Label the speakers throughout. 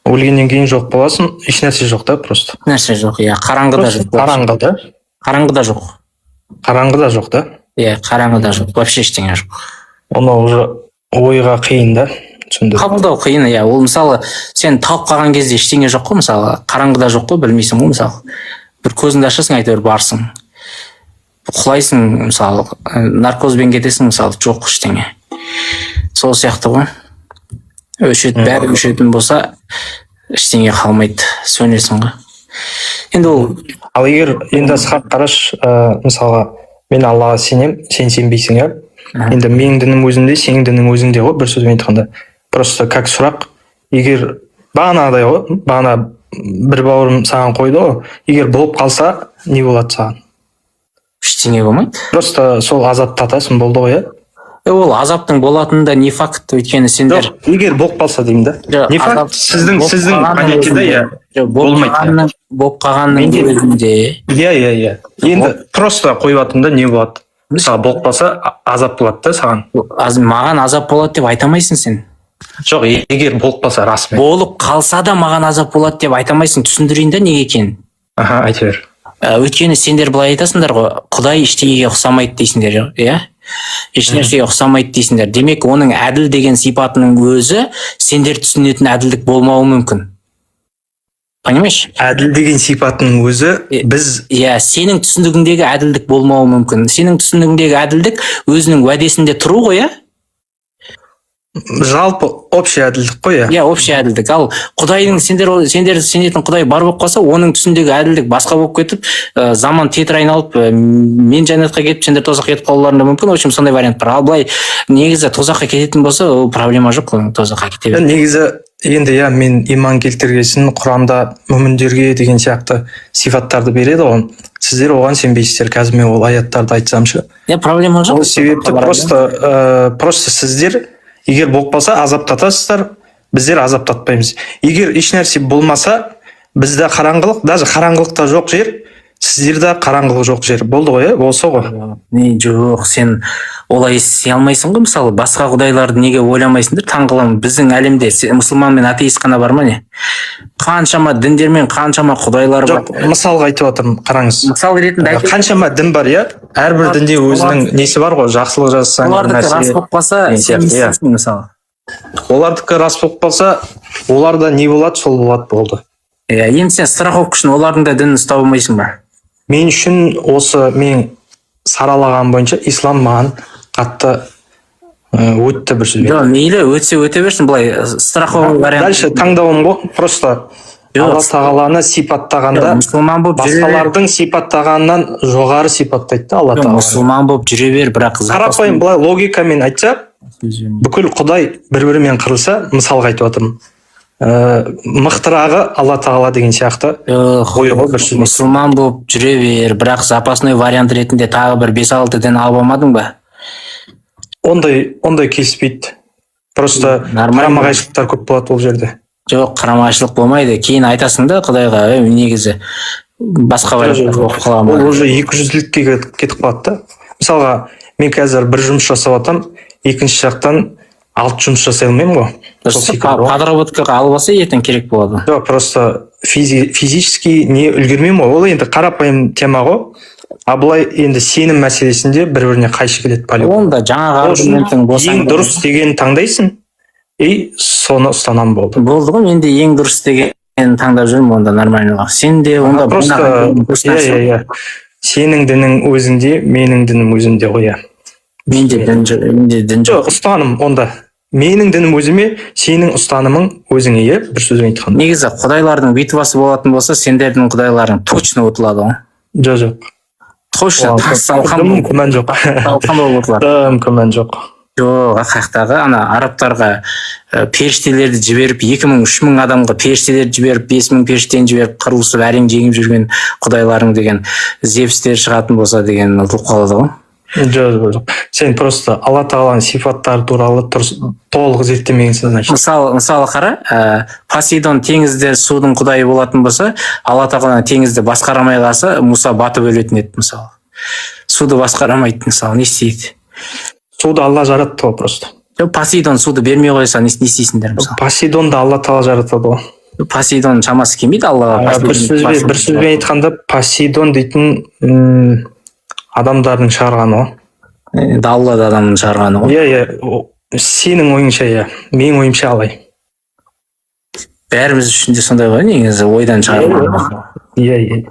Speaker 1: өлгеннен кейін жоқ боласың, ешнәрсе жоқ та просто.
Speaker 2: Нәрсе жоқ, иә, қараңғыда жоқ.
Speaker 1: Қараңғыда.
Speaker 2: Қараңғыда жоқ.
Speaker 1: Қараңғыда жоқ та.
Speaker 2: Иә, қараңғыда жоқ, вообще ештеңе жоқ.
Speaker 1: Оны уже ойға қиын да.
Speaker 2: Қабылдау қиын, иә. Ол мысалы сен талып қалған кезде ештеңе жоқ қой, мысалы қараңғыда жоқ қой, білмейсің ғой, мысалы. Бір көзіңді ашасың, әйтеуір барсың. Құлайсың, мысалы, наркозбен кетесің, мысалы, жоқ ештеңе. Сол сияқты ғой. Бәрі өшетін болса, ештеңе қалмайды, сөнесің ғой. Енді ол...
Speaker 1: Ал егер енді Асхат қараш, мысалға, мен Аллаға сенем, сен сенбейсің, иә? Енді менің дінім өзімде, сенің дінің өзіңде ғой, бір сөзбен айтқанда. Просто как сұрақ, егер бағанағыдай ғой, бағана бір бауырым саған қойды ғой, егер болып қалса, не болады саған?
Speaker 2: Ештеңе болмайды.
Speaker 1: Просто сол азапты татасың, болды ғой, иә?
Speaker 2: Ол азаптың болатынында не факт, өйткені сендер...
Speaker 1: Жоқ, егер болып қалса деймін да. Не факт, сіздің понятиеде, иә, болмайды.
Speaker 2: Болып қалғанның өзінде...
Speaker 1: Иә. Енді просто қойып не болады? Мысалы, болып қалса, азап болады да саған.
Speaker 2: Маған азап болады деп айтамайсың сен.
Speaker 1: Жоқ, егер болып қалса, расымен.
Speaker 2: Болып қалса да маған азап болады деп айтамайсың, түсіндірейін да неге екенін.
Speaker 1: Айта бер.
Speaker 2: Өйткені сендер былай айтасыңдар ғой, Құдай ештеңеге ұқсамайды дейсіңдер, иә? Ешнәрсеге ұқсамайды дейсіңдер. Демек, оның әділ деген сипатының өзі сендер түсінетін әділдік болмауы мүмкін. Понимаешь?
Speaker 1: Әділ деген сипатының өзі біз...
Speaker 2: Иә, сенің түсінігіңдегі әділдік болмауы мүмкін. Сенің түсінігіңдегі әділдік өзінің уәдесінде тұру ғой, иә?
Speaker 1: Жалпы общий әділдік қой, иә?
Speaker 2: Иә, общий әділдік. Ал Құдайдың сендер сенетін Құдай бар болып қалса, оның түсіндегі әділдік басқа болып кетіп, заман тетір айналып, мен жәннатқа кетіп, сендер тозаққа кетіп қалуларында мүмкін. В общем, сондай вариант бар. Ал былай негізі тозаққа кететін болса, ол проблема жоқ қой, тозаққа кете береді.
Speaker 1: Негізі енді иә, мен иман келтіргесін Құранда мүміндерге деген сияқты сипаттарды береді ғой. Сіздер оған сенбейсіздер. Қазір мен ол аяттарды айтсамшы.
Speaker 2: Иә, проблема жоқ.
Speaker 1: Ол себепті просто сіздер егер болып қалса азаптатасыздар, біздер азаптатпаймыз. Егер ешнәрсе болмаса, бізде қараңғылық, даже қараңғылықта жоқ жер, сіздерде қараңғылық жоқ жер. Болды ғой, болса ғой.
Speaker 2: Не жоқ, сен олай істей алмайсың ғой, мысалы, басқа құдайларды неге ойламайсыңдар? Таңғаламын, біздің әлемде мұсылман мен атеист қана бар ма не? Қаншама діндер мен қаншама құдайлар бар.
Speaker 1: Мысалға айтып отырмын, қараңыз.
Speaker 2: Мысал ретінде
Speaker 1: қаншама дін бар, иә? Әрбір дінде өзінің несі бар ғой, жақсылық жасасаң,
Speaker 2: олардікі рас болып қалса, сен істейсің, мысалы.
Speaker 1: Олардікі рас болып қалса, оларда не болады, сол болады, болды.
Speaker 2: Иә, енді сен страховка үшін олардың да дінін ұстап алмайсың ба?
Speaker 1: Мен үшін осы мен саралаған бойынша ислам маған қатты өтті бір сөзбен.
Speaker 2: Жоқ, мейлі, өтсе өте берсін, былай страховый вариант.
Speaker 1: Дальше таңдауым ғой, просто Алла тағаланы сипаттағанда басқалардың сипаттағаннан жоғары сипаттайды да Алла тағала.
Speaker 2: Мұсылман болып жүре бер, бірақ
Speaker 1: қарапайым былай логикамен айтса, бүкіл Құдай бір-бірімен қырылса, мысалға айтып отырмын. Мықтырағы Алла тағала деген сияқты ой ғой бір сөз.
Speaker 2: Мұсылман болып жүре бер, бірақ запасной вариант ретінде тағы бір 5-6 дін алып алмадың ба?
Speaker 1: Ондай келіспейді. Просто қарама-қайшылықтар көп болады ол жерде.
Speaker 2: Жоқ, қарама-қайшылық болмайды. Кейін айтасың да Құдайға, негізі басқа вариант болып қаламын.
Speaker 1: Ол уже 200-лікке кетіп қалады да. Мысалға, мен қазір бір жұмыс жасап атам, екінші жақтан 6 жұмыс жасай алмаймын ғой.
Speaker 2: Подработкаға алып алса ертең керек болады.
Speaker 1: Жоқ, просто физически не үлгермеймін ғой. Ол енді қарапайым тема ғой. А былай енді сенім мәселесінде бір-біріне қайшы келеді полигон.
Speaker 2: Онда жаңағы аргументтің
Speaker 1: ең дұрыс деген таңдайсың, и соны ұстанам болды.
Speaker 2: Болды ғой, мен де ең дұрыс деген таңдап жүрмін, онда нормально. Сен де онда
Speaker 1: просто сенің дінің өзіңде, менің дінім өзімде ғой.
Speaker 2: Менде дін жоқ.
Speaker 1: Ұстаным онда. Менің дінім өзіме, сенің ұстанымың өзіңе, бір сөзбен айтқанда.
Speaker 2: Негізі құдайлардың битвасы болатын болса, сендердің құдайларың точно ұтылады ғой.
Speaker 1: Жоқ.
Speaker 2: Точно салқын
Speaker 1: күмән жоқ. Күмән жоқ.
Speaker 2: Жоқ, қаяқтағы ана арабтарға періштелерді жіберіп, 2000-3000 адамға періштелерді жіберіп, 5000 періштені жіберіп, қырылысып әрең жеңіп жүрген құдайларың деген Зевстер шығатын болса деген ұтылып қалады ғой.
Speaker 1: Жоқ. Сен просто Алла тағаланың сипаттары туралы толық зерттемегенсің, значит.
Speaker 2: Мысалы қара, Посейдон теңізде судың құдайы болатын болса, Алла тағала теңізді басқарамай қалса, Мұса батып өлетін еді, мысалы. Суды басқарамайды, мысалы, не істейді?
Speaker 1: Суды Алла жаратты ғой просто.
Speaker 2: Посейдон суды бермей қойса, не істейсіңдер, мысалы?
Speaker 1: Посейдонды Алла тағала жаратады ғой.
Speaker 2: Посейдон шамасы келмейді аллаға.
Speaker 1: бір сөзбен айтқанда Посейдон дейтін адамдардың шығарғаны ғой.
Speaker 2: Енді алла да адамның шығарғаны ғой.
Speaker 1: Иә, сенің ойыңша, иә, менің ойымша алай.
Speaker 2: Бәріміз үшін де сондай ғой, негізі ойдан шығарған.
Speaker 1: Иә.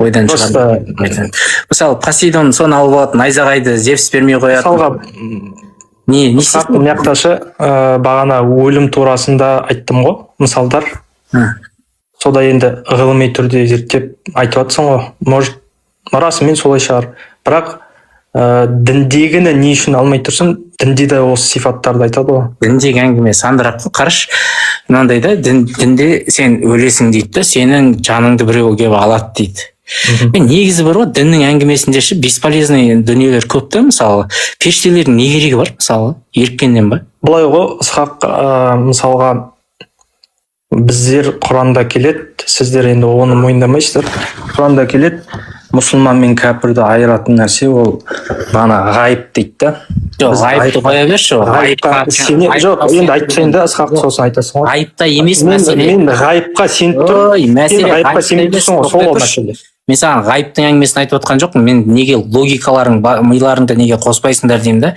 Speaker 2: Ойдан шығарған. Мысалы, Посейдон соны алып алады, найзағайды Зевс бермей қояды.
Speaker 1: Мысалға,
Speaker 2: не істейсің?
Speaker 1: мияқташы бағана өлім турасында айттым ғой, мысалдар. Сода енді ғылыми түрде зерттеп айтып жатсың ғой. Может, расымен солай шығар. Бірақ діндегіні не үшін алмай тұрсың? Дінде де осы сипаттарды айтады ғой.
Speaker 2: Діндегі әңгіме сандырақ қой, қараш. Мынандай да, дінде сен өлесің дейді да, сенің жаныңды біреу келіп алады дейді. Негізі бар ғой, діннің әңгімесінде ше бесполезный дүниелер көп та, мысалы, періштелердің не керегі бар, мысалы, еріккеннен ба?
Speaker 1: Бұлай ғой, Ысқақ, мысалға, біздер Құранда келеді, сіздер енді оны мойындамайсыздар. Құранда келеді, мұсылман мен кәпірді айыратын нәрсе ол ғана ғайып дейді да.
Speaker 2: Жоқ, ғайыпты қоя берші.
Speaker 1: Жоқ, енді айтпайын да, Ысқақ сосын айтасың ғой.
Speaker 2: Ғайыпта емес мәселе.
Speaker 1: Мен ғайыпқа сеніп тұрмын. Сен ғайыпқа сеніп тұрсың ғой, сол мәселе.
Speaker 2: Мен саған ғайыптың әңгімесін айтып отқан жоқпын. Мен неге логикаларың, миларыңды неге қоспайсыңдар деймін да.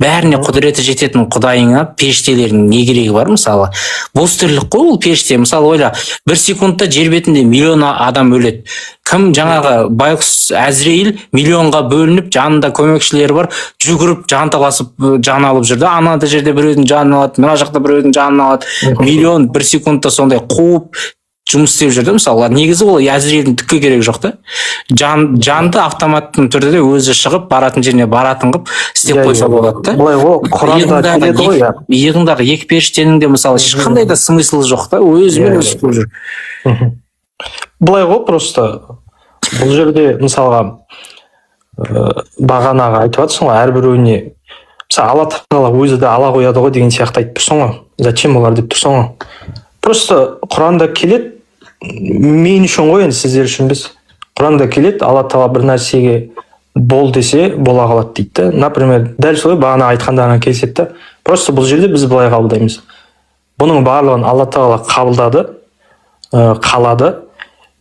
Speaker 2: Бәріне құдіреті жететін Құдайыңа періштелердің не керегі бар, мысалы. Бос тірлік қой ол періште. Мысалы, ойла, бір секундта жер бетінде миллион адам өледі. Кім жаңағы байғұс Әзірейіл миллионға бөлініп, жанында көмекшілері бар, жүгіріп, жанталасып жан алып жүрді. Ана жерде біреудің жанын алады, мына жақта біреудің жанын алады. Миллион бір секундта сондай қуып жұмыс істеп жүрді. Мысалы, негізі ол Әзірейілдің түкке керегі жоқ та. Жанды автоматтың түрде де өзі шығып, баратын жеріне баратын қып істеп қойса болады да.
Speaker 1: Былай ол Құранда келеді ғой.
Speaker 2: Иығындағы екі періштенің де мысалы ешқандай да смыслы жоқ та, өзімен өсіп жүр.
Speaker 1: Былай ғой, просто бұл жерде мысалға бағанаға айтып жатсың ғой, әрбіреуіне мысалы Алла тағала өзі де ала қояды ғой деген сияқты айтып тұрсың ғой. Зачем олар деп тұрсың ғой. Просто Құранда келеді, мен үшін ғой, енді сіздер үшін біз. Құранда келеді, Алла тағала бір нәрсеге бол десе бола қалады дейді. Например, дәл солай бағана айтқандарына келіседі. Просто бұл жерде біз былай қабылдаймыз. Бұның барлығын Алла тағала қабылдады, қалады.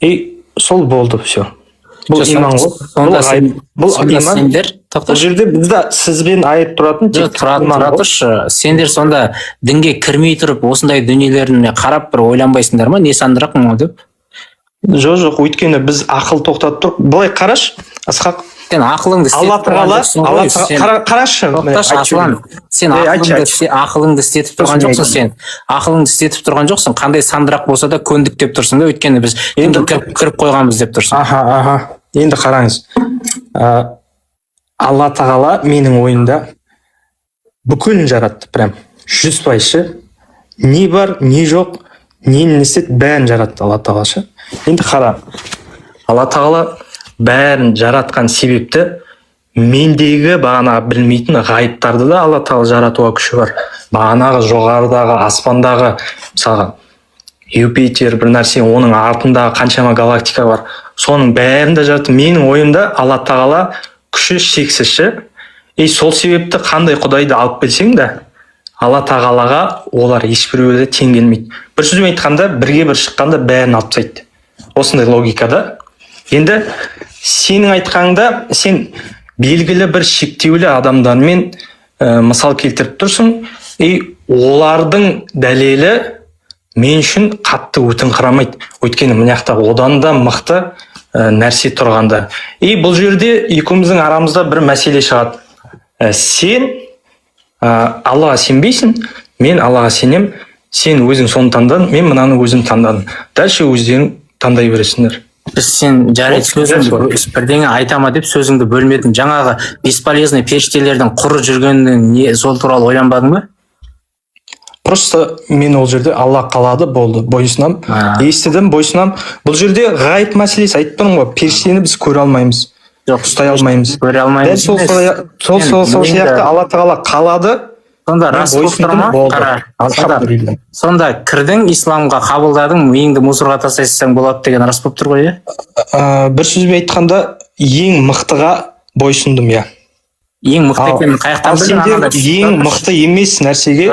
Speaker 1: И сол болды, все. Бұл иман ғой. Бұл иман. Бұл жерде бізде сізбен айып тұратын
Speaker 2: тұра тұршы. Сендер сонда дінге кірмей тұрып, осындай дүниелеріне қарап бір ойланбайсыңдар ма? Не сандырақ ма деп?
Speaker 1: Жоқ, өйткені біз ақыл тоқтатып тұрып, былай қараш, Ысқақ.
Speaker 2: Сен ақылыңды
Speaker 1: қарашы.
Speaker 2: Сен ақылыңды істетіп тұрған жоқсың, сен. Ақылыңды істетіп тұрған жоқсың. Қандай сандырақ болса да көндік деп тұрсың да, өйткені біз кіріп қойғанбыз деп тұрсың.
Speaker 1: Енді қараңыз. Алла тағала менің ойымда бүкілін жаратты, прям 100%. Не бар, не жоқ, нені істеді, бәрін жаратты Алла тағала. Енді қара. Алла тағала бәрін жаратқан себепті мендегі бағанағы білмейтін ғайыптарды да Алла тағала жаратуға күші бар. Бағанағы жоғарыдағы аспандағы мысалға Юпитер бір нәрсе, оның артындағы қаншама галактика бар, соның бәрін де жаратты. Менің ойымда Алла тағала күші шексізші. И сол себепті қандай Құдайды алып келсең де Алла тағалаға олар ешбіреуі де тең келмейді. Бір сөзбен айтқанда, бірге бір шыққанда бәрін алып тастайды. Осындай логикада. Енді сенің айтқанда сен белгілі бір шектеулі адамдармен мысал келтіріп тұрсың, и олардың дәлелі мен үшін қатты өтіңқырамайды. Өйткені мына жақта одан да мықты нәрсе тұрғанда. И бұл жерде екеуміздің арамызда бір мәселе шығады. Сен Аллаға сенбейсің, мен Аллаға сенем, сен өзің соны таңдадың, мен мынаны өзім таңдадым. Дальше өздерің таңдай бересіңдер.
Speaker 2: Сен жарайды сөзіңді бірдеңе айтама деп сөзіңді бөлмедің. Жаңағы бесполезный періштелердің құры жүргенін сол туралы ойланбадың ба?
Speaker 1: Просто мен ол жерде Алла қалады, болды, бойсынам, естідім, бойсынам. Бұл жерде ғайып мәселесі айтып тұрмын ғой, періштені біз көре алмаймыз, ұстай алмаймыз.
Speaker 2: Көре алмаймыз.
Speaker 1: Сол сияқты Алла тағала қалады.
Speaker 2: Сонда рас болып тұр ма? Сонда кірдің, исламға қабылдадың, миыңды мусорға тастайсаң болады деген рас болып тұр ғой, иә?
Speaker 1: Бір сөзбен айтқанда, ең мықтыға бойсындым, иә.
Speaker 2: Ең мықты екенін қаяқтан білдің?
Speaker 1: Ең мықты емес нәрсеге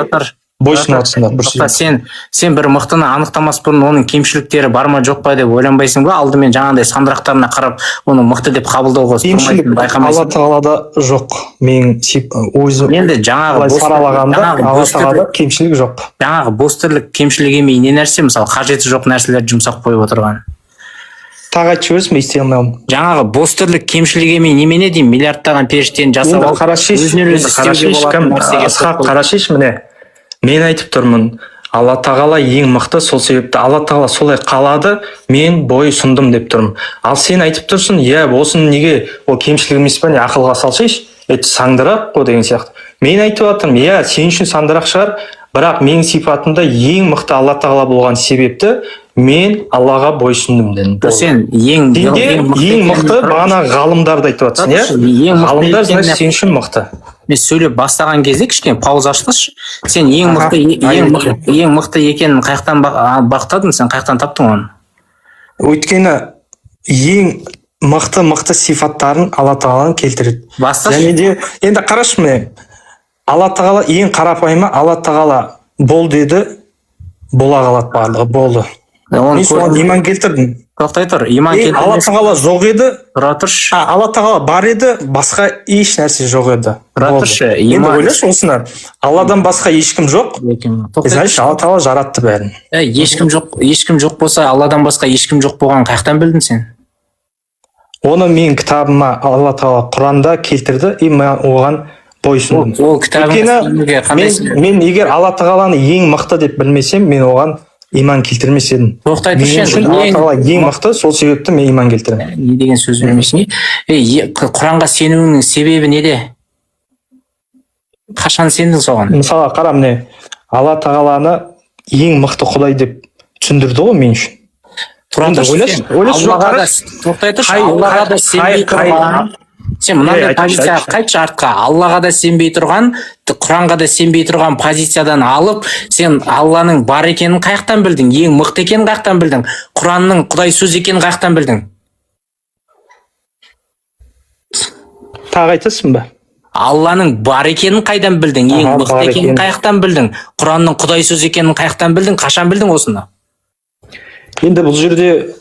Speaker 1: бойсынып жатсыңдар бір
Speaker 2: Тоқта,
Speaker 1: сөзбен.
Speaker 2: сен бір мықтыны анықтамас бұрын оның кемшіліктері бар ма жоқ па деп ойланбайсың ба? Алдымен жаңағындай сандырақтарына қарап оны мықты деп қабылдауға
Speaker 1: Кемшілік
Speaker 2: тұрмайтынын
Speaker 1: Алла
Speaker 2: байқамайсың ба?
Speaker 1: тағалада жоқ. Мен өзім
Speaker 2: Енді жаңағы
Speaker 1: былай саралағанда Алла
Speaker 2: бос
Speaker 1: тағалада кемшілік жоқ.
Speaker 2: жаңағы бос тірлік кемшілік емей не нәрсе, мысалы қажеті жоқ нәрселерді жұмсақ қойып отырған.
Speaker 1: Тағы айтып жібересің бе, ести алмай қалдым.
Speaker 2: Жаңағы бос тірлік кемшілік емей немене деймін, миллиардтаған періштені жасап
Speaker 1: Енді
Speaker 2: алып
Speaker 1: қарашиш,
Speaker 2: өзінен өзі істеуге болатын нәрсеге
Speaker 1: Асхат, қарашиш, міне мен айтып тұрмын, Алла тағала ең мықты, сол себепті Алла тағала солай қалады, мен бой сұндым деп тұрмын. Ал сен айтып тұрсың, иә, осыны неге, ол кемшілік емес пе, не ақылға салсайшы, сандырақ қой деген сияқты. Мен айтып жатырмын, иә, сен үшін сандырақ шығар, бірақ менің сипатымда ең мықты Алла тағала болған себепті мен Аллаға бойсұндым дедім.
Speaker 2: Сен ең
Speaker 1: мықты бағана ғалымдарды айтып жатсың, иә? Ғалымдар значит сен үшін мықты.
Speaker 2: Мен сөйлеп бастаған кезде кішкене пауза ашсайшы. Сен ең мықты екенін қаяқтан бақтадың, сен қаяқтан таптың оны?
Speaker 1: Өйткені ең мықты сипаттарын Алла тағаланы келтіреді.
Speaker 2: Басташы.
Speaker 1: Және де енді қарашы міне, Алла тағала ең қарапайымы, Алла тағала бол деді, бола қалады барлығы, болды. Мен соған иман келтірдім.
Speaker 2: Тоқтай тұр, иман келтірмес.
Speaker 1: Алла тағала жоқ еді,
Speaker 2: Тұра тұршы.
Speaker 1: Алла тағала бар еді, басқа еш нәрсе жоқ еді.
Speaker 2: Тұра тұршы.
Speaker 1: Енді ойлашы осыны, Алладан басқа ешкім жоқ, значит Алла тағала жаратты бәрін.
Speaker 2: Ешкім жоқ болса, Алладан басқа ешкім жоқ болғанын қаяқтан білдің сен?
Speaker 1: Оны мен кітабыма Алла тағала Құранда келтірді, и мен оған бойсұндым.
Speaker 2: Ол кітабыңыз қандай?
Speaker 1: Мен егер Алла тағаланы ең мықты деп білмесем, мен оған иман келтірмес едім.
Speaker 2: Тоқтай тұршы.
Speaker 1: Мен үшін Алла тағала ең мықты, сол себепті мен иман келтіремін.
Speaker 2: Не деген сөз бермейсің? Құранға сенуіңнің себебі неде? Қашан сендің соған?
Speaker 1: Мысалға қара, міне Алла тағаланы ең мықты Құдай деп түсіндірді ғой мен үшін.
Speaker 2: Тоқтай тұршы. Аллаға да сенбей тұрған. Сен мынандай позиция қайтшы артқа. Аллаға да сенбей тұрған, Құранға да сенбей тұрған позициядан алып, сен Алланың бар екенін қаяқтан білдің? Ең мықты екенін қаяқтан білдің? Құранның Құдай сөз екенін қаяқтан білдің?
Speaker 1: Тағы айтасың ба?
Speaker 2: Алланың бар екенін қайдан білдің? Ең мықты екенін қаяқтан білдің? Құранның Құдай сөз екенін қаяқтан білдің? Қашан білдің осыны?
Speaker 1: Енді бұл жерде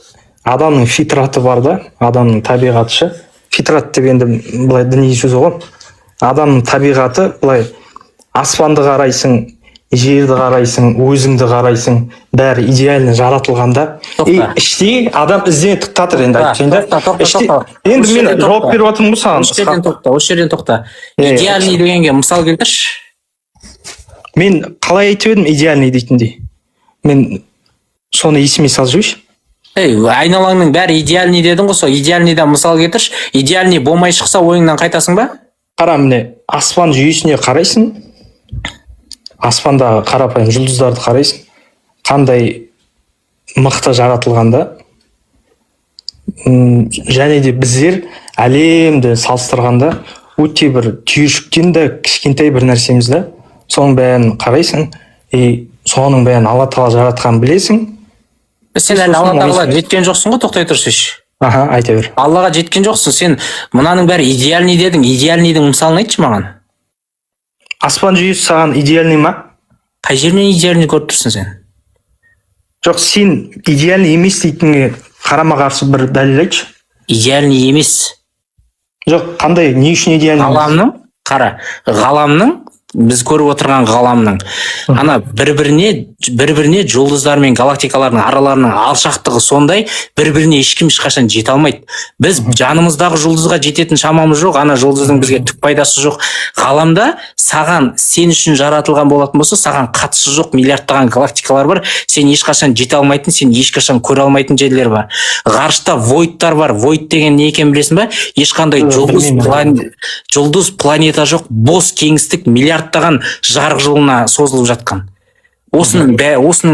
Speaker 1: адамның фитраты бар да, адамның табиғаты. Фитрат деп енді былай діни сөз ғой. Адамның табиғаты былай аспанды қарайсың, жерді қарайсың, өзіңді қарайсың, бәрі идеально жаратылғанда. Іштей адам ізденіп жатыр енді айтайын. Енді мен жауап беріп жатырмын ғой саған.
Speaker 2: Осы жерден тоқта. Идеальный дегенге мысал келтірші.
Speaker 1: Мен қалай айтып едім идеальный дейтіндей? Мен соны есіме салып жіберші.
Speaker 2: Айналаңның бәрі идеальный дедің ғой, сол идеальныйдан мысал келтірші. Идеальный болмай шықса ойыңнан қайтасың ба?
Speaker 1: Қара, міне аспан жүйесіне қарайсың, аспандағы қарапайым жұлдыздарды қарайсың, қандай мықты жаратылғанда, және де біздер әлемді салыстырғанда өте бір түйіршіктен де кішкентай бір нәрсеміз да, соның бәрін қарайсың, соның бәрін Алла тағала жаратқанын білесің.
Speaker 2: Сен әлі Алла тағала жеткен жоқсың ғой, тоқтай тұрсыш.
Speaker 1: Айта бер.
Speaker 2: Аллаға жеткен жоқсың, сен мынаның бәрі идеальный дедің, идеальныйдің мысалын айтшы маған.
Speaker 1: Аспан жүйесі саған идеальный ма?
Speaker 2: Қай жерінен идеальный көріп тұрсың сен?
Speaker 1: Жоқ, сен идеальный емес дейтінге қарама қарсы бір дәлел айтшы.
Speaker 2: Идеальный емес.
Speaker 1: Жоқ, қандай, не үшін идеальный?
Speaker 2: Ғаламның, біз көріп отырған ғаламның ана бір-біріне жұлдыздар мен галактикалардың араларының алшақтығы сондай, бір-біріне ешкім ешқашан жете алмайды. Біз жанымыздағы жұлдызға жететін шамамыз жоқ, ана жұлдыздың бізге түк пайдасы жоқ. Ғаламда саған сен үшін жаратылған болатын болса, саған қатысы жоқ миллиардтаған галактикалар бар, сен ешқашан жете алмайтын, сен ешқашан көре алмайтын жерлер бар. Ғарышта войдтар бар. Войд деген не екенін білесің ба? Ешқандай жұлдыз планета жоқ, бос кеңістік миллиардтаған жарық жылына созылып жатқан. Осының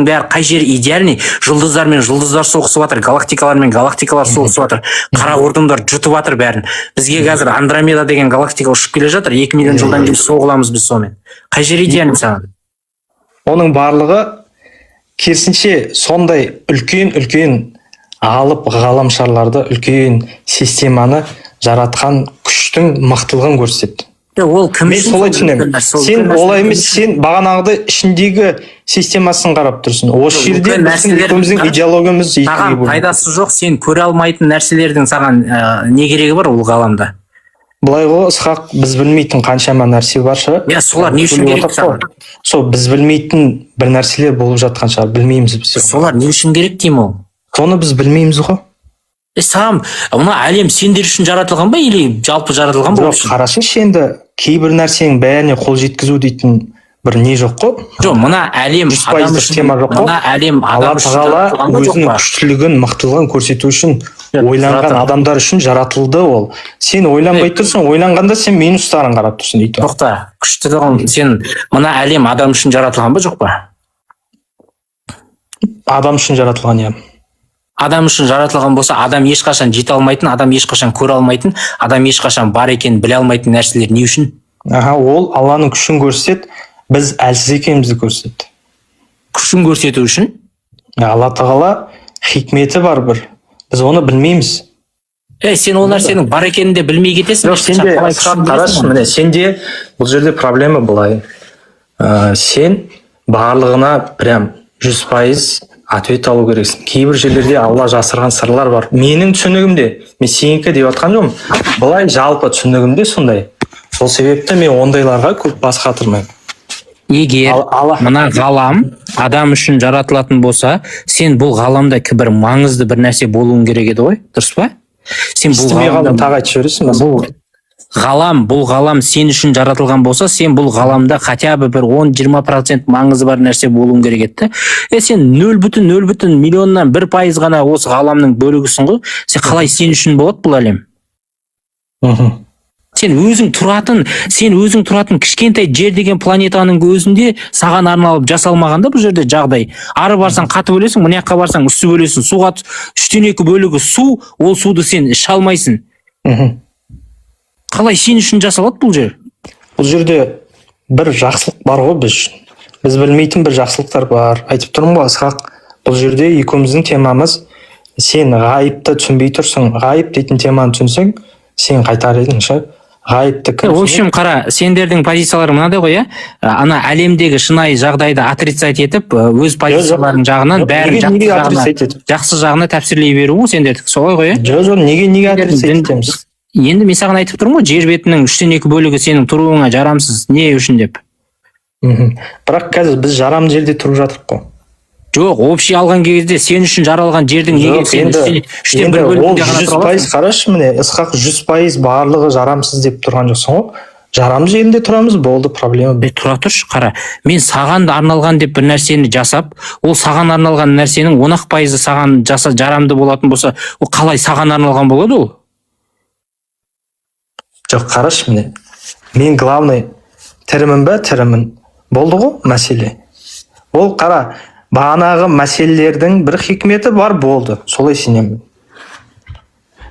Speaker 2: бәрі қай жері идеальный? Жұлдыздар мен жұлдыздар соғысып жатыр, галактикалар мен галактикалар соғысып жатыр, қара ордындар жұтып жатыр бәрін. Бізге қазір Андромеда деген галактика ұшып келе жатыр, 2 миллион жылдан кейін соғыламыз біз сонымен. Қай жері идеальный саған?
Speaker 1: Оның барлығы керісінше сондай үлкен алып ғаламшарларды, үлкен системаны жаратқан күштің мықтылығын көрсетеді.
Speaker 2: Ол кім
Speaker 1: Мен
Speaker 2: үшін
Speaker 1: солай
Speaker 2: сол
Speaker 1: түсінемін.
Speaker 2: үлкен нәрсе? Ол
Speaker 1: Сен
Speaker 2: үлкен
Speaker 1: олай
Speaker 2: нәрсе
Speaker 1: емес, сен бағанағыда ішіндегі системасын қарап тұрсың. Осы жерде
Speaker 2: үлкен
Speaker 1: біздің
Speaker 2: нәрселер-
Speaker 1: екеуміздің идеологиямыз екіге
Speaker 2: саған
Speaker 1: бөлінді.
Speaker 2: пайдасы жоқ, сен көре алмайтын нәрселердің саған не керегі бар ол ғаламда?
Speaker 1: Былай ғой, Ысқақ, біз білмейтін қаншама нәрсе бар шығар.
Speaker 2: Иә, солар не үшін керек саған?
Speaker 1: Сол біз білмейтін бір нәрселер болып жатқан шығар, білмейміз біз.
Speaker 2: Солар не үшін керек деймін ол?
Speaker 1: Соны біз білмейміз ғой.
Speaker 2: Саған мына әлем сендер үшін жаратылған ба или жалпы жаратылған ба?
Speaker 1: Жоқ, қарасаңшы енді кейбір нәрсенің бәріне қол жеткізу дейтін бір не жоқ қой.
Speaker 2: Жоқ, мына әлем
Speaker 1: 100%
Speaker 2: адам үшін,
Speaker 1: тема жоқ қой.
Speaker 2: мына әлем
Speaker 1: Алла
Speaker 2: адам үшін
Speaker 1: тағала
Speaker 2: жаратылған ба жоқ
Speaker 1: өзінің
Speaker 2: па?
Speaker 1: күштілігін, мықтылығын көрсету үшін ойланған
Speaker 2: жаратылды.
Speaker 1: адамдар үшін жаратылды ол. Сен ойланбай тұрсың, ойланғанда сен минустарын қарап тұрсың дейді.
Speaker 2: Тоқта, күштілігін сен мына әлем адам үшін жаратылған ба жоқ па?
Speaker 1: Адам үшін жаратылған, иә.
Speaker 2: Адам үшін жаратылған болса, адам ешқашан жете алмайтын, адам ешқашан көре алмайтын, адам ешқашан бар екенін біле алмайтын нәрселер не үшін?
Speaker 1: Ол Алланың күшін көрсетеді, біз әлсіз екенімізді көрсетеді.
Speaker 2: Күшін көрсету үшін?
Speaker 1: Алла тағала хикметі бар бір. Біз оны білмейміз.
Speaker 2: Сен ол нәрсенің бар екенін де білмей кетесің.
Speaker 1: Жоқ, сенде қарашы, міне сенде бұл жерде проблема былай. Сен барлығына прям 100% ответ алу керексің. Кейбір жерлерде Алла жасырған сырлар бар. Менің түсінігімде, мен сенікі деп жатқан жоқпын. Былай жалпы түсінігімде сондай. Сол себепті мен ондайларға көп бас қатырмаймын.
Speaker 2: Егер мына ғалам адам үшін жаратылатын болса, сен бұл ғаламда бір маңызды бір нәрсе болуың керек еді ғой, дұрыс па? Сен бұл ғаламда
Speaker 1: тағы айтып жібересің ба?
Speaker 2: бұл ғалам сен үшін жаратылған болса, сен бұл ғаламда хотя бы бір 10-20% маңызы бар нәрсе болуың керек еді. Сен 0,0 миллионнан 1% ғана осы ғаламның бөлігісің ғой. Сен қалай сен үшін болады бұл әлем? Сен өзің тұратын кішкентай жер деген планетаның өзінде саған арналып жасалмағанда бұл жерде жағдай. Ары барсаң қатып өлесің, мына жаққа барсаң үсіп өлесің. Суға 3/2 бөлігі су, ол суды сен іше алмайсың. Қалай сен үшін жасалады бұл жер?
Speaker 1: Бұл жерде бір жақсылық бар ғой біз үшін. Біз білмейтін бір жақсылықтар бар. Айтып тұрмын ғой, Ысқақ, бұл жерде екеуміздің темамыз, сен ғайыпты түсінбей тұрсың. Ғайып дейтін теманы түсінсең, сен қайтар едің ше. Ғайыпты кім?
Speaker 2: В общем, қара, сендердің позициялары мынандай ғой, иә. Ана әлемдегі шынайы жағдайды отрицать етіп, өз позицияларың жағынан бәрін жақсы жағына тәпсірлей беру ғой сендердікі, солай ғой, иә?
Speaker 1: Жоқ, неге отрицать етеміз?
Speaker 2: Енді мен саған айтып тұрмын ғой, жер бетінің 3/2 бөлігі сенің тұруыңа жарамсыз, не үшін деп.
Speaker 1: Бірақ қазір біз жарамды жерде тұрып жатырық қой.
Speaker 2: Жоқ, общий алған кезде сен үшін жаралған жердің неге сен 3/1 бөлігінде ғана тұра аласың?
Speaker 1: 100% қарашы, міне Ысқақ 100% барлығы жарамсыз деп тұрған жоқсың ғой. Жарамды жерінде тұрамыз, болды, проблема.
Speaker 2: Тұра тұршы, қара. Мен саған арналған деп бір нәрсені жасап, ол саған арналған нәрсенің 10% саған жарамды болатын болса, ол қалай саған арналған болады ол?
Speaker 1: Жоқ, қарашы, міне мен главный тірімін бе, тірімін. Болды ғой мәселе. Ол қара, бағанағы мәселелердің бір хикметі бар, болды. Солай сенемін.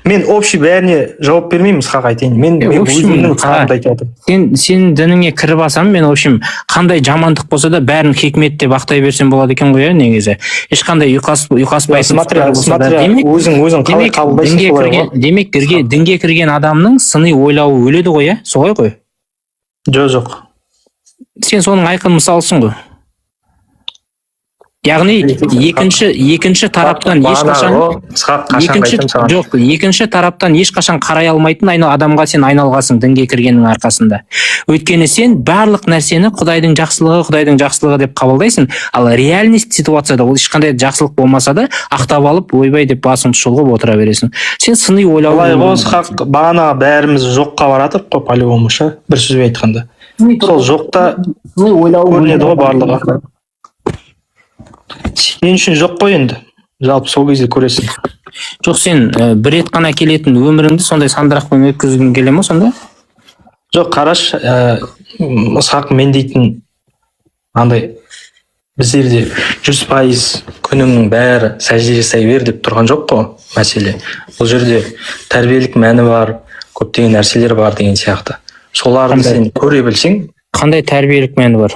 Speaker 1: Мен общий бәріне жауап бермеймін, Ысқақ, айтайын. Мен өзімнің қарамды айтып жатырмын.
Speaker 2: Сен дініңе кіріп алсам, мен общем қандай жамандық болса да бәрін хикмет деп ақтай берсем болады екен ғой, негізі. Ешқандай ұйқаспайтын.
Speaker 1: Смотря, өзің қалай қабылдайсың солай ғой.
Speaker 2: Демек, дінге кірген адамның сыни ойлауы өледі ғой, иә? Солай ғой?
Speaker 1: Жоқ.
Speaker 2: Сен соның айқын мысалысың ғой. Яғни екінші тараптан ешқашан қарай алмайтын адамға сен айналғасың дінге кіргеннің арқасында. Өйткені сен барлық нәрсені Құдайдың жақсылығы деп қабылдайсың, ал реальность ситуацияда ол ешқандай жақсылық болмаса да ақтап алып ойбай деп басыңды шұлғып отыра бересің. Сен сыни ойлау.
Speaker 1: Ысқақ, бағана бәріміз жоққа баратып қой, по-любому ше, бір сөзбен айтқанда. Сол жоқта көрінеді ғой барлығы. Сен үшін жоқ қой енді. Жалпы сол кезде көресің.
Speaker 2: Жоқ, сен бір рет қана келетін өміріңді сондай сандырақпен өткізгің келе ме сонда?
Speaker 1: Жоқ, қараш, Ысқақ, мен дейтін андай біздерде 100% күніңнің бәрі сәжде жасай бер деп тұрған жоқ қой мәселе. Бұл жерде тәрбиелік мәні бар, көптеген нәрселер бар деген сияқты. Соларды сен көре білсең.
Speaker 2: Қандай тәрбиелік мәні бар?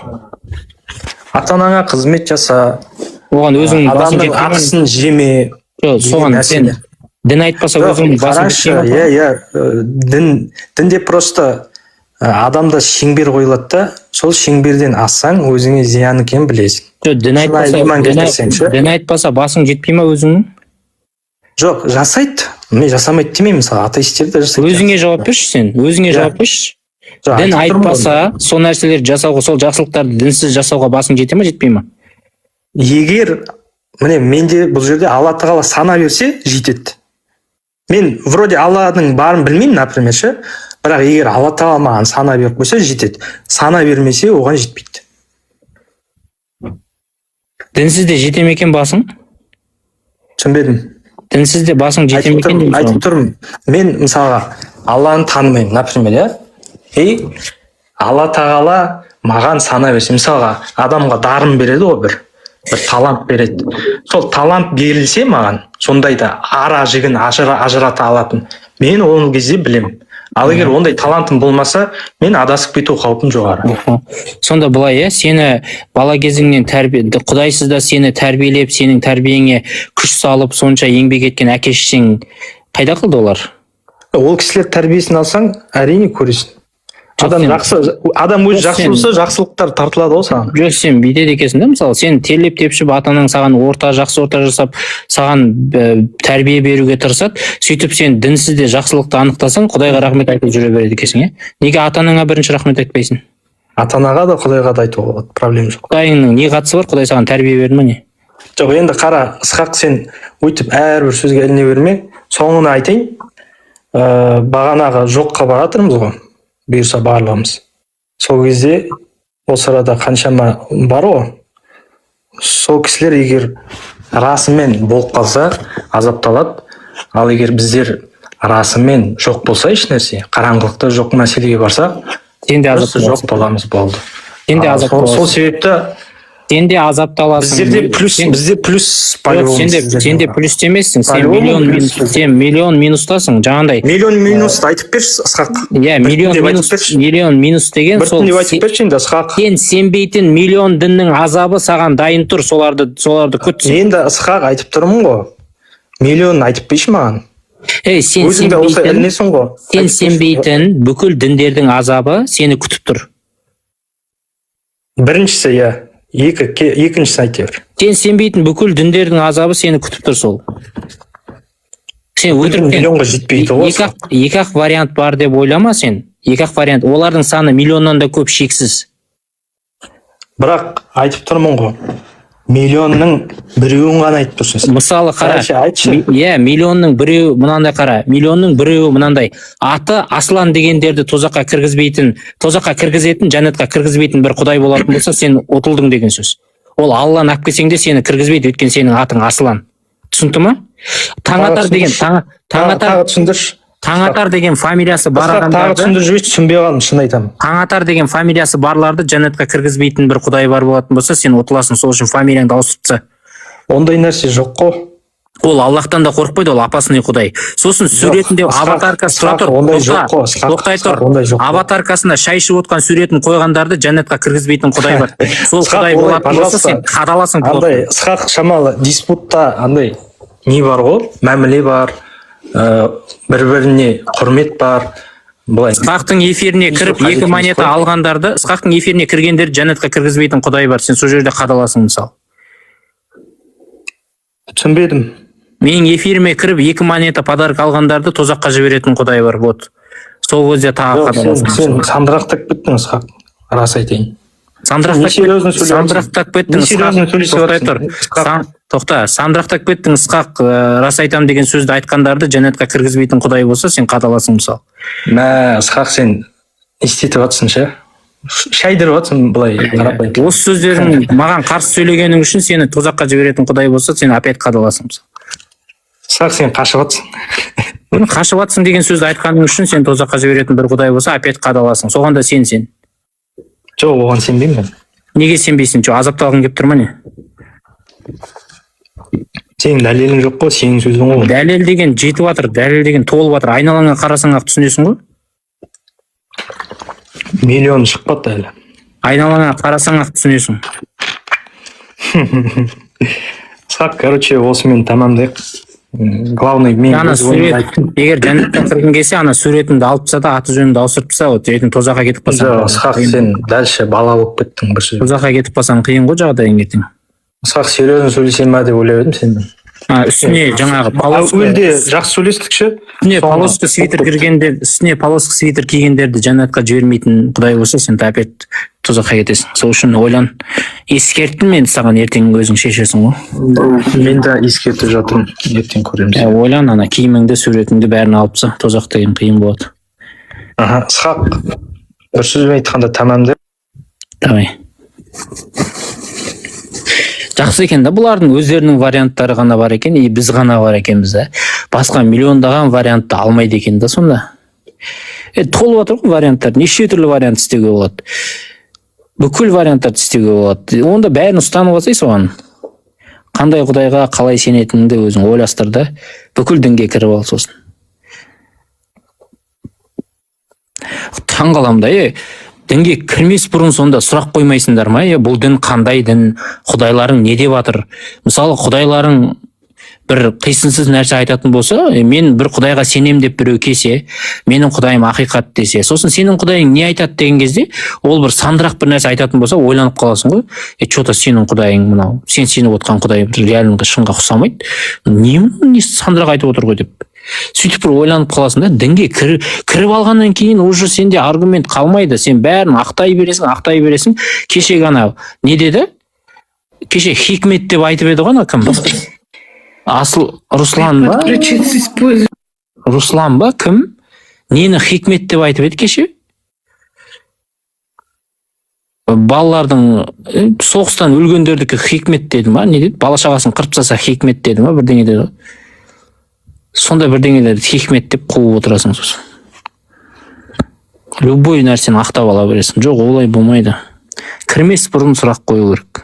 Speaker 1: Ата-анаңа қызмет жаса,
Speaker 2: оған өзің
Speaker 1: адамның ақысын жеме.
Speaker 2: Соған сен дін айтпаса өзің басын
Speaker 1: дін де просто адамда шеңбер қойылады да, сол шеңберден ассаң өзіңе зиян екенін білесің.
Speaker 2: Дін айтпаса басың жетпей ма өзіңнің?
Speaker 1: Жоқ, жасайды. Мен жасамайды демеймін, мысалы атеистер де жасайды.
Speaker 2: Өзіңе жауап берші сен. Өзіңе жауап берші. Дін айтпаса, сол нәрселерді жасауға, сол жақсылықтарды дінсіз жасауға басың жете ма, жетпей ма?
Speaker 1: Егер менде бұл жерде Алла тағала сана берсе, жетеді. Мен вроде Алладың барын білмеймін, например, ше, бірақ егер Алла тағала маған сана беріп қойса, жетеді. Сана бермесе, оған жетпейді.
Speaker 2: Дінсіз де жете ме екен басың?
Speaker 1: Түсінбедім.
Speaker 2: Дінсіз де басың жете ме екен?
Speaker 1: Айтып тұрмын. Мен мысалға Алланы танымаймын, например, Алла тағала маған сана берсе, мысалға адамға дарын береді ғой, бір талант береді. Сол талант берілсе маған, сондайда ара жігін ажырата алатын, мен оның кезде білемін. Ал егер ондай талантым болмаса, мен адасып кету қаупім жоғары.
Speaker 2: Сонда былай, сені бала кезіңнен Құдайсыз да сені тәрбиелеп, сенің тәрбиеңе күш салып, сонша еңбек еткен әке-шешең қайда қылды олар?
Speaker 1: Ол кісілер тәрбиесін алсаң, әрине көресің. Адам өзі жақсы болса, жақсылықтар тартылады ғой саған.
Speaker 2: Жоқ, сен бүйтеді екенсің да, мысалы, сен терлеп тепшіп, атаның саған жақсы орта жасап, саған тәрбие беруге тырысады, сөйтіп сен дінсіз де жақсылықты анықтасаң, Құдайға рахмет айтып жүре береді екенсің, Неге ата-анаңа бірінші рахмет айтпайсың?
Speaker 1: Ата-анаға да, Құдайға да айтуға болады, проблема жоқ.
Speaker 2: Құдайыңның не қатысы бар, Құдай саған тәрбие берді ме, не?
Speaker 1: Жоқ, енді қара, Ысқақ, сен өйтіп әрбір сөзге іліне берме. Соңына айтайын, бағанағы жоққа баратырмыз ғой, бұйырса барлығымыз. Сол кезде осы арада қаншама бар ғой, сол кісілер егер расымен болып қалса азапталады, ал егер біздер расымен жоқ болса еш нәрсе, қараңғылықта жоқ мәселеге барсақ, жоқ боламыз, болды. Сол себепті
Speaker 2: сен де азапталасың.
Speaker 1: Бізде плюс
Speaker 2: сен де плюс демессің. Сен миллион минустасың. Жаңағындай.
Speaker 1: Миллион минус айтып берші, Ысқақ.
Speaker 2: Иә, миллион минус деген сол.
Speaker 1: Айтып берші енді, Ысқақ.
Speaker 2: Сен сенбейтін миллион діннің азабы саған дайын тұр, соларды күт.
Speaker 1: Енді Ысқақ айтып тұрмын ғой. Миллион айтып берші маған.
Speaker 2: Сен сенбейтін бүкіл діндердің азабы сені күтіп тұр.
Speaker 1: Біріншісі, иә. Екіншісі айтып бер.
Speaker 2: Сен сенбейтін бүкіл діндердің азабы сені күтіп тұр сол. Сен өтіріктен
Speaker 1: миллионға жетпейді ғой.
Speaker 2: Екі-ақ вариант бар деп ойлама сен. Екі-ақ вариант. Олардың саны миллионнан да көп, шексіз.
Speaker 1: Бірақ айтып тұрмын ғой. Миллионның біреуін ғана айтып тұрсың.
Speaker 2: Мысалы қара. Иә, миллионның біреуі мынандай қара. Миллионның біреуі мынандай. Аты Аслан дегендерді тозаққа кіргізетін, жәннатқа кіргізбейтін бір Құдай болатын болса, сен ұтылдың деген сөз. Ол Алланы алып келсең де сені кіргізбейді, өйткені сенің атың Аслан. Түсінді ма? Таңатар деген фамилиясы бар адамдарды.
Speaker 1: Түсінбей қалдым, шын айтамын.
Speaker 2: Таңатар деген фамилиясы барларды жәннатқа кіргізбейтін бір Құдай бар болатын болса, сен ұтыласың, сол үшін фамилияңды ауыстыртса.
Speaker 1: Ондай нәрсе жоқ қой.
Speaker 2: Ол Аллахтан да қорықпайды, ол опасный Құдай. Сосын суретінде аватаркасы тұр. Тоқтай тұр. Аватаркасында шай ішіп отқан суретін қойғандарды жәннатқа кіргізбейтін Құдай бар. Сол Құдай болатын болса, сен қадаласың.
Speaker 1: Андай Ысқақ шамалы диспутта андай не бар ғой, мәміле бар. Бір-біріне құрмет бар.
Speaker 2: Ысқақтың эфиріне кіріп екі монета алғандарды, Ысқақтың эфиріне кіргендерді жәннатқа кіргізбейтін Құдай бар. Сен сол жерде қадаласың, мысалы.
Speaker 1: Түсінбедім.
Speaker 2: Менің эфиріме кіріп екі монета подарок алғандарды тозаққа жіберетін Құдай бар. Вот. Сол кезде тағы қадаласың.
Speaker 1: Сен сандырақтап кеттің, Ысқақ. Рас айтайын.
Speaker 2: Сандырақтап кеттің, сандырақтап кеттің, Ысқақ, рас айтам деген сөзді айтқандарды жәннатқа кіргізбейтін Құдай болса, сен қадаласың, мысалы.
Speaker 1: Ысқақ, сен істетіп жатсың, ше? Шайдырып жатсың, былай қарапайым.
Speaker 2: Осы сөздерің маған қарсы сөйлегенің үшін сені тозаққа жіберетін Құдай болса, сен опять қадаласың, мысалы.
Speaker 1: Ысқақ, сен қашып жатсың.
Speaker 2: Қашып жатсың деген сөзді айтқаның үшін сен тозаққа жіберетін бір Құдай болса, опять қадаласың. Соған да сен.
Speaker 1: Жоқ, оған сенбеймін мен.
Speaker 2: Неге сенбейсің? Азапталғың келіп тұр ма, не?
Speaker 1: Сенің дәлелің жоқ қой, сенің сөзің ғой.
Speaker 2: Дәлел деген жетіп жатыр, дәлел деген толып жатыр. Айналаңа қарасаң ақ түсінесің ғой.
Speaker 1: Миллион шықпады әлі.
Speaker 2: Айналаңа қарасаң ақ түсінесің.
Speaker 1: Ысқақ, короче, осымен тамамдайық. главный мен
Speaker 2: ана
Speaker 1: өз ойымды
Speaker 2: сурет,
Speaker 1: айттым.
Speaker 2: егер жәннаттан кіргің келсе, ана суретіңді алып тастаса да аты жөніңді ауыстырып тастаса, вот ертең тозаққа кетіп қалсаң.
Speaker 1: Жоқ, Ысқақ, сен дальше бала болып кеттің бір сөз.
Speaker 2: Тозаққа кетіп қалсаң қиын ғой жағдайың ертең.
Speaker 1: Ысқақ, серьезно сөйлесем ба деп ойлап едім сенен.
Speaker 2: Үстіне жаңағы
Speaker 1: Өлде жақсы сөйлестік ше.
Speaker 2: үстіне полоска свитер кіргендер, үстіне полоска свитер кигендерді жәннатқа жібермейтін Құдай болса, сен опять тозаққа кетесің. Сол үшін ойлан. Ескерттім мен саған, ертең өзің шешесің ғой.
Speaker 1: Мен де ескертіп жатырмын, ертең көреміз.
Speaker 2: Ойлан, ана киіміңді, суретіңді бәрін алып таста, тозақ деген қиын болады.
Speaker 1: Ысқақ, бір сөзбен айтқанда тамамда.
Speaker 2: Давай. Жақсы екен да, бұлардың өздерінің варианттары ғана бар екен, и біз ғана бар екенбіз да. Басқа миллиондаған вариантты алмайды екен да сонда. Толып отыр ғой варианттар, неше түрлі вариант істеуге болады. Бүкіл варианттарды істеуге болады. Онда бәрін ұстанып алсай соған. Қандай Құдайға қалай сенетініңді өзің ойластыр да, бүкіл дінге кіріп ал сосын. Таңғаламын да, дінге кірмес бұрын сонда сұрақ қоймайсыңдар ма? Бұл дін қандай дін? Құдайларың не деп жатыр? Мысалы, құдайларың бір қисынсыз нәрсе айтатын болса, мен бір Құдайға сенем деп біреу келсе, менің Құдайым ақиқат десе, сосын сенің Құдайың не айтады деген кезде, ол бір сандырақ бір нәрсе айтатын болса, ойланып қаласың ғой. Что-то сенің Құдайың мынау, сен сеніп отқан Құдай реалыңға шынға ұқсамайды. Не сандырақ айтып отыр ғой деп. Сөйтіп бір ойланып қаласың да, дінге кіріп алғаннан кейін уже сенде аргумент қалмайды. Сен бәрін ақтай бересің. Кеше ғана не деді? Кеше хикмет деп айтып еді ғой, кім? Асыл Руслан ба? Руслан ба? Кім? Нені хикмет деп айтып еді кеше? Балалардың соғыстан өлгендердікі хикмет деді ма? Не деді? Бала шағасын қырып тастаса хикмет деді ма? Бірдеңе деді. Сонда бірдеңелерді хикмет деп қуып отырасың сосын. Любой нәрсені ақтап ала бересің. Жоқ, олай болмайды. Кірмес бұрын сұрақ қою керек.